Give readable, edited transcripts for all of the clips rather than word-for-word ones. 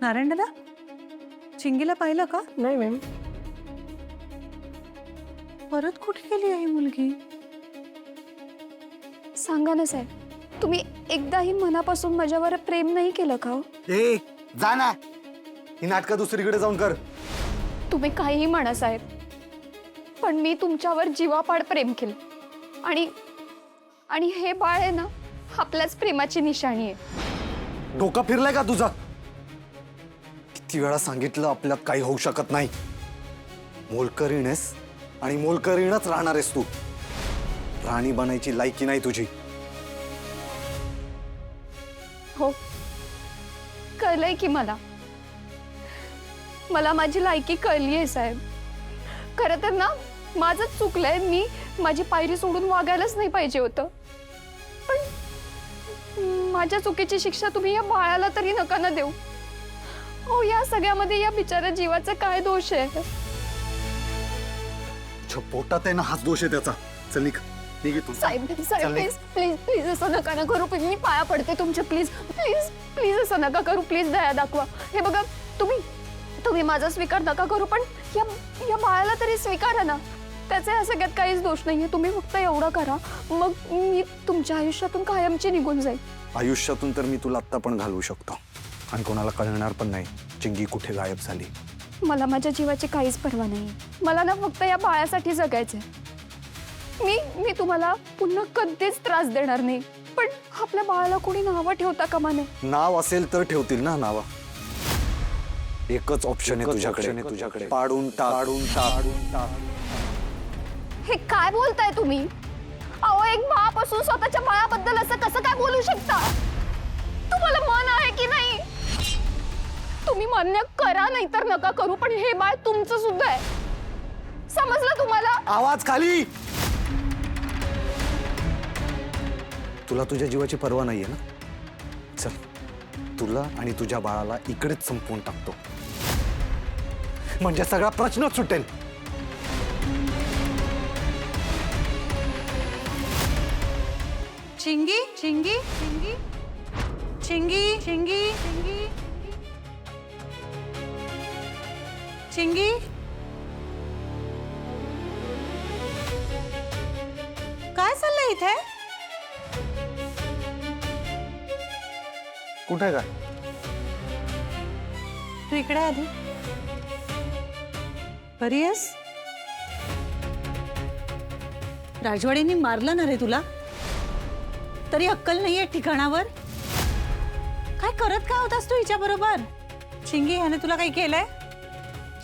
नारायण दादा, चिंगीला पाहिलं का? नाही मॅम. परत कुठे गेली आहे ही मुलगी? सांगा ना साहेब, तुम्ही एकदाही मनापासून माझ्यावर प्रेम नाही केलं का? ए जा ना, ही नाटकं दुसरीकडे जाऊन कर. तुम्ही काहीही म्हणा साहेब, पण मी तुमच्यावर जीवापाड प्रेम केलं. आणि हे बाळ आहे ना, आपल्याच प्रेमाची निशाणी आहे. डोकं फिरलंय का तुझं? किती वेळा सांगितलं आपल्यात काही होऊ शकत नाही. मोलकरीणेस आणि मोलकरीणच राहणार आहेस तू. राणी बनायची लायकी नाही तुझी. हो, कळलंय की मला माझी लायकी कळली आहे साहेब. खरं तर ना, माझंच चुकलंय. मी माझी पायरी सोडून वागायलाच नाही पाहिजे होतं. पण माझ्या चुकीची शिक्षा तुम्ही या बाळाला तरी नका ना देऊ. हो, या सगळ्यामध्ये या बिचाऱ्या जीवाचा काय दोष आहे? पोटात आहे ना, हाच दोष आहे त्याचा. चल निघ, निघ इथून. साहेब चल साहेब, निघ. प्लीज प्लीज प्लीज असं नका ना करू. मी पाया पडते तुमच्या. प्लीज प्लीज प्लीज असं नका करू. प्लीज दया दाखवा. हे बघा, तुम्ही माझा स्वीकार नका करू, पण या बाळाला तरी स्वीकारा ना. त्याचा या सगळ्यात काहीच दोष नाहीये. तुम्ही फक्त एवढं करा, मग मी तुमच्या आयुष्यातून कायमची निघून जाईल. आयुष्यातून तर मी तुला आत्ता पण घालवू शकतो आणि कोणाला कळणार पण नाही चिंगी कुठे गायब झाली. मला माझ्या जीवाची काहीच पर्वा नाही. मला ना फक्त या बाळासाठी जगायचंय. मी तुम्हाला पुन्हा कधीच त्रास देणार नाही, पण आपल्या बाळाला कोणी नावं ठेवता कामा नये. नाव असेल तर ठेवतील ना नाव. एकच ऑप्शन आहे तुझ्याकडे. पाडून टाक. हे काय बोलताय तुम्ही? अहो, एक बाळापासून स्वतःच्या बाळाबद्दल असं कसं काय बोलू शकता? तुम्हाला मन आहे की नाही? तुम्ही मान्य करा नाही तर नका करू, पण हे बाळ तुमचं सुद्धा आहे. समजलं तुम्हाला? आवाज खाली. तुला तुझ्या जीवाची पर्वा नाहीये ना? चल, तुला आणि तुझ्या बाळाला इकडेच संपवून टाकतो, म्हणजे सगळा प्रश्नच सुटेल. चिंगी चिंगी चिंगी चिंगी चिंगी चिंगी चिंगी, काय चाललंय इथे? कुठे काय? तू इकडे आली? बरी आहेस? राजवाडीने मारलं ना रे तुला? तरी अक्कल नाहीये ठिकाणावर? काय करत का होतास तू हिच्या बरोबर? चिंगी, ह्याने तुला काही केलंय?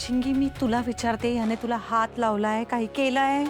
चिंगी, मी तुला विचारते, ह्याने तुला हात लावलाय, काही केलंय?